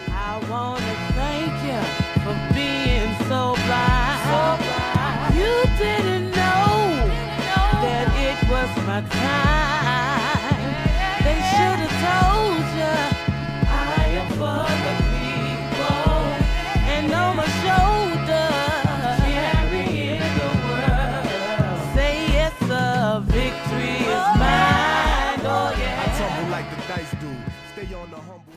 I wanna thank you for being so blind. You didn't know that it was my time. They should have told you I am for the people, and on my shoulder carrying the world. Say yes, the victory is mine. Oh yeah. I tumble like the dice do. Stay on the humble.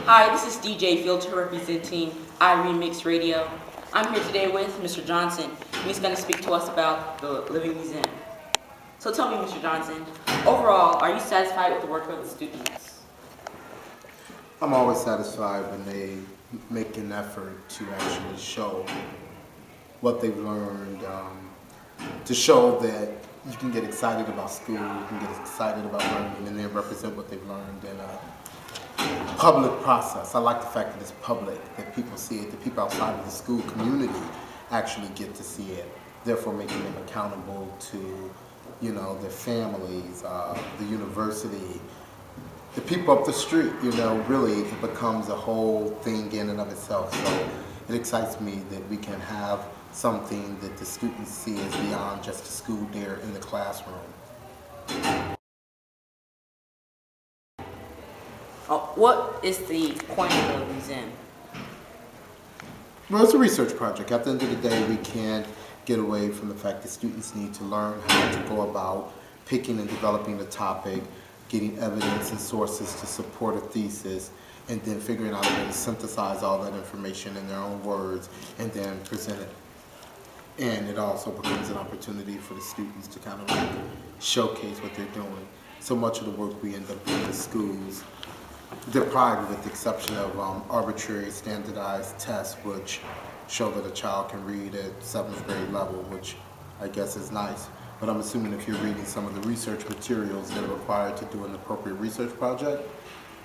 Hi, this is DJ Filter representing iRemix Radio. I'm here today with Mr. Johnson, and he's going to speak to us about the Living Museum. So tell me, Mr. Johnson, overall, are you satisfied with the work of the students? I'm always satisfied when they make an effort to actually show what they've learned, to show that you can get excited about school, you can get excited about learning, and then represent what they've learned in a public process. I like the fact that it's public, that people see it, that people outside of the school community actually get to see it, therefore making them accountable to, you know, their families, the university, the people up the street. You know, really it becomes a whole thing in and of itself. So it excites me that we can have something that the students see as beyond just a school there in the classroom. What is the point of the museum? Well, it's a research project. At the end of the day, we can't get away from the fact that students need to learn how to go about picking and developing a topic, getting evidence and sources to support a thesis, and then figuring out a way to synthesize all that information in their own words and then present it. And it also becomes an opportunity for the students to kind of like showcase what they're doing. So much of the work we end up doing in schools, deprived with the exception of arbitrary standardized tests which show that a child can read at 7th grade level, which I guess is nice. But I'm assuming if you're reading some of the research materials that are required to do an appropriate research project,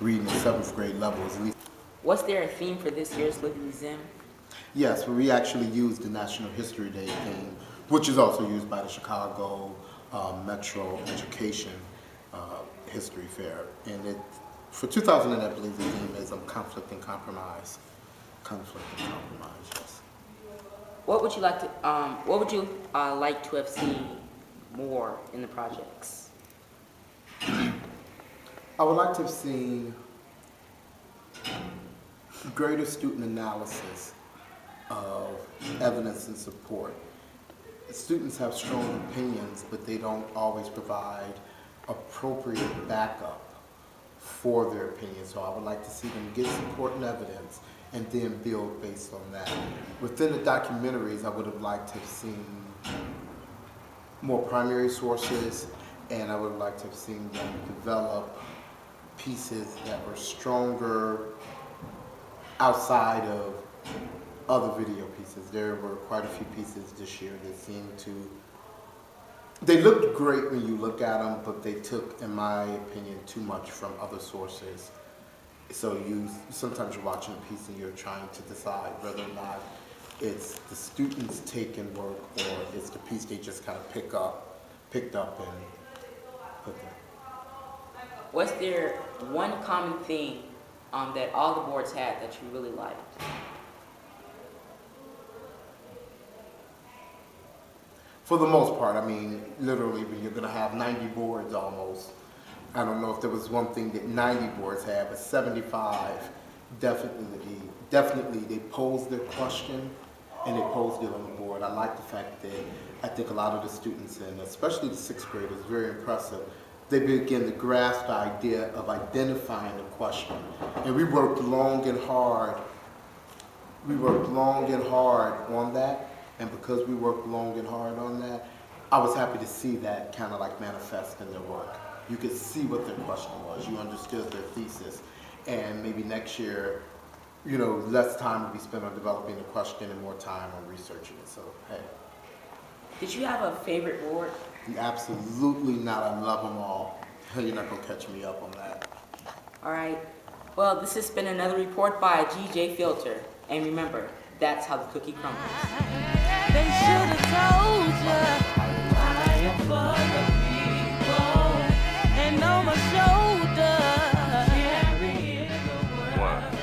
reading at 7th grade level is at least. Was there a theme for this year's Living Museum? Yes, we actually used the National History Day theme, which is also used by the Chicago Metro Education History Fair. And for 2008, I believe the theme is conflict and compromise. Conflict and compromise, yes. What would you like to have seen more in the projects? I would like to have seen greater student analysis of evidence and support. Students have strong opinions, but they don't always provide appropriate backup for their opinions. So I would like to see them get support and evidence and then build based on that. Within the documentaries, I would have liked to have seen more primary sources, and I would like to have seen them develop pieces that were stronger outside of other video pieces. There were quite a few pieces this year that seemed to, they looked great when you look at them, but they took, in my opinion, too much from other sources. So sometimes you're watching a piece and you're trying to decide whether or not it's the students taking work or it's the piece they just kind of picked up and put there. Was there one common theme that all the boards had that you really liked? For the most part, I mean, literally, when you're going to have 90 boards almost, I don't know if there was one thing that 90 boards had, but 75 definitely they posed their question and they posed it on the board. I like the fact that I think a lot of the students, and especially the 6th graders, very impressive. They begin to grasp the idea of identifying the question. And we worked long and hard. On that. And because we worked long and hard on that, I was happy to see that kind of like manifest in their work. You could see what their question was. You understood their thesis. And maybe next year, you know, less time will be spent on developing the question and more time on researching it. So, hey. Did you have a favorite board? Absolutely not. I love them all. You're not going to catch me up on that. All right. Well, this has been another report by DJ Filter. And remember, that's how the cookie crumbles. They should have told you I am for the people, and on my shoulder carrying the world.